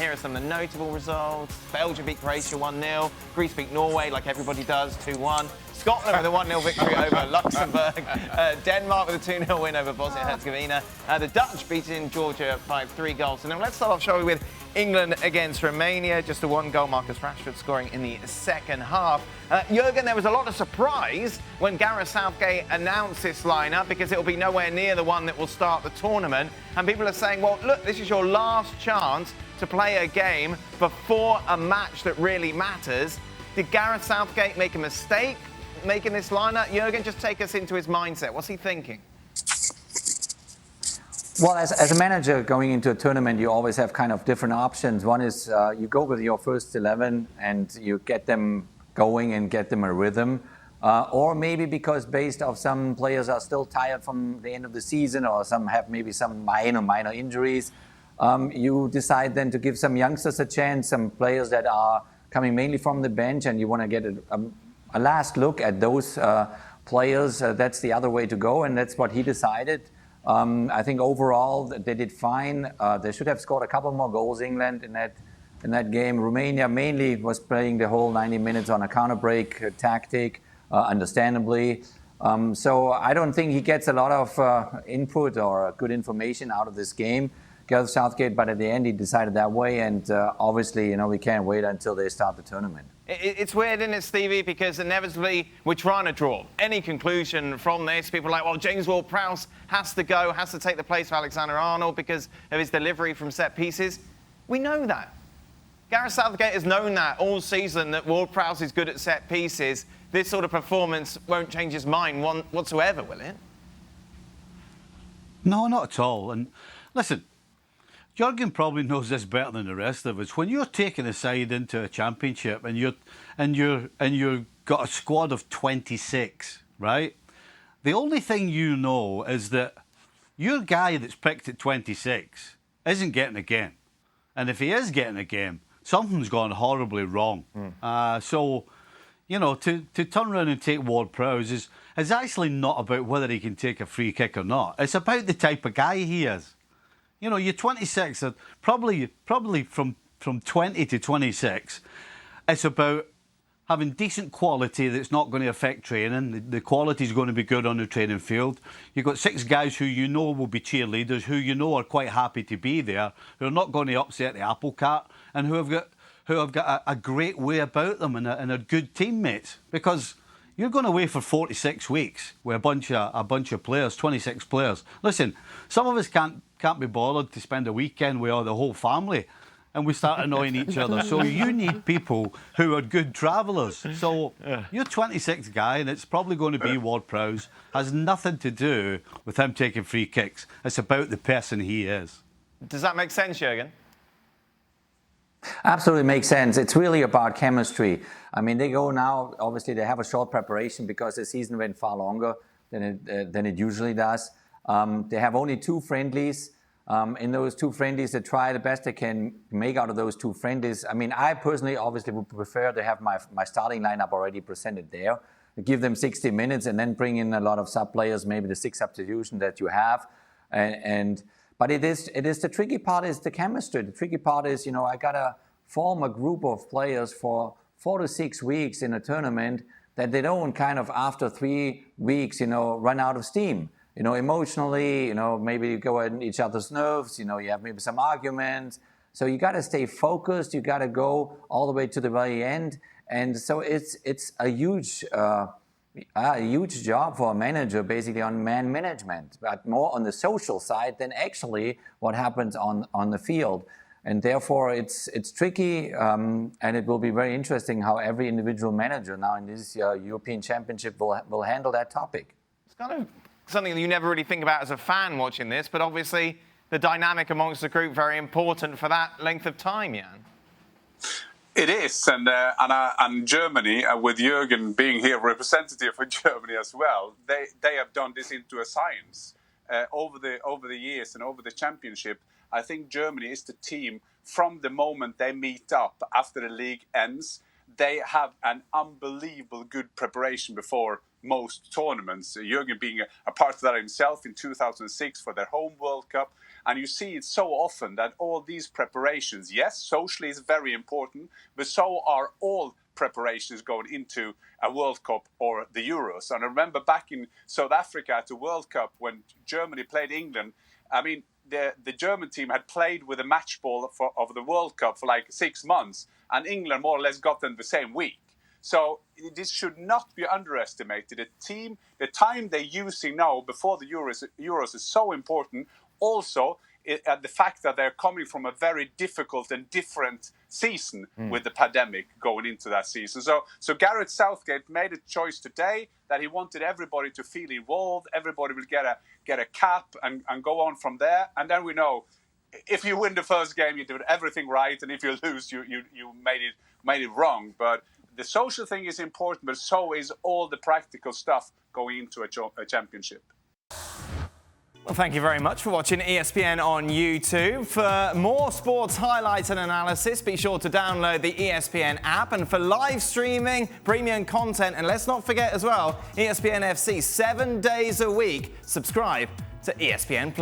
Here are some of the notable results. Belgium beat Croatia 1-0. Greece beat Norway, like everybody does, 2-1. Scotland with a 1-0 victory over Luxembourg. Denmark with a 2-0 win over Bosnia-Herzegovina. The Dutch beating Georgia by 3 goals. And then let's start off, shall we, with England against Romania. Just a 1-goal, Marcus Rashford scoring in the second half. Jurgen, there was a lot of surprise when Gareth Southgate announced this lineup because it will be nowhere near the one that will start the tournament. And people are saying, well, look, this is your last chance to play a game before a match that really matters. Did Gareth Southgate make a mistake making this lineup? Jurgen, just take us into his mindset. What's he thinking? Well, as a manager going into a tournament, you always have kind of different options. One is you go with your first 11 and you get them going and get them a rhythm. Or maybe because based off some players are still tired from the end of the season, or some have maybe some minor injuries, you decide then to give some youngsters a chance, some players that are coming mainly from the bench, and you want to get a last look at those players. That's the other way to go, and that's what he decided. I think overall they did fine. They should have scored a couple more goals, England, in that game. Romania mainly was playing the whole 90 minutes on a counter break tactic, understandably. So I don't think he gets a lot of input or good information out of this game, Gareth Southgate, but at the end he decided that way, and obviously, we can't wait until they start the tournament. It's weird, isn't it, Stevie? Because inevitably we're trying to draw any conclusion from this. People are like, well, James Ward-Prowse has to go, has to take the place of Alexander-Arnold because of his delivery from set pieces. We know that. Gareth Southgate has known that all season, that Ward-Prowse is good at set pieces. This sort of performance won't change his mind whatsoever, will it? No, not at all. And listen, Jurgen probably knows this better than the rest of us. When you're taking a side into a championship and you've got a squad of 26, right? The only thing you know is that your guy that's picked at 26 isn't getting a game, and if he is getting a game, something's gone horribly wrong. So, to turn around and take Ward-Prowse is actually not about whether he can take a free kick or not. It's about the type of guy he is. You're 26, probably from 20 to 26, it's about having decent quality that's not going to affect training. The quality is going to be good on the training field. You've got 6 guys who will be cheerleaders, who are quite happy to be there, who are not going to upset the apple cart, and who have got a great way about them and are good teammates. Because you're going away for 46 weeks with a bunch of players, 26 players. Listen, some of us can't be bothered to spend a weekend with the whole family, and we start annoying each other. So you need people who are good travellers. So you're 26 guy, and it's probably going to be Ward-Prowse. Has nothing to do with him taking free kicks. It's about the person he is. Does that make sense, Jurgen? Absolutely makes sense. It's really about chemistry. I mean, they go now, obviously they have a short preparation because the season went far longer than it usually does. They have only 2 friendlies. In those 2 friendlies, they try the best they can make out of those 2 friendlies. I mean, I personally obviously would prefer to have my starting lineup already presented there, give them 60 minutes and then bring in a lot of sub players, maybe the 6 substitution that you have. But it is the tricky part is the chemistry. The tricky part is, I got to form a group of players for 4 to 6 weeks in a tournament that they don't kind of after 3 weeks, run out of steam. Emotionally, maybe you go at each other's nerves, you have maybe some arguments. So you got to stay focused. You got to go all the way to the very end. And so it's a huge job for a manager, basically on man management, but more on the social side than actually what happens on the field. And therefore, it's tricky, and it will be very interesting how every individual manager now in this European Championship will handle that topic. It's kind of something that you never really think about as a fan watching this, but obviously the dynamic amongst the group very important for that length of time, Jan. It is, and Germany, with Jurgen being here, representative for Germany as well, they have done this into a science over the years and over the championship. I think Germany is the team from the moment they meet up after the league ends. They have an unbelievable good preparation before most tournaments. Jurgen being a part of that himself in 2006 for their home World Cup. And you see it so often that all these preparations, yes, socially is very important, but so are all preparations going into a World Cup or the Euros. And I remember back in South Africa at the World Cup when Germany played England, I mean, the German team had played with a match ball of the World Cup for like 6 months, and England more or less got them the same week. So this should not be underestimated. The time they're using now before the Euros is so important. Also, the fact that they're coming from a very difficult and different season with the pandemic going into that season. So Gareth Southgate made a choice today that he wanted everybody to feel involved. Everybody will get a cap and go on from there. And then we know if you win the first game, you did everything right, and if you lose, you made it wrong. But the social thing is important, but so is all the practical stuff going into a championship. Well, thank you very much for watching ESPN on YouTube. For more sports highlights and analysis, be sure to download the ESPN app. And for live streaming, premium content, and let's not forget as well, ESPN FC 7 days a week. Subscribe to ESPN+.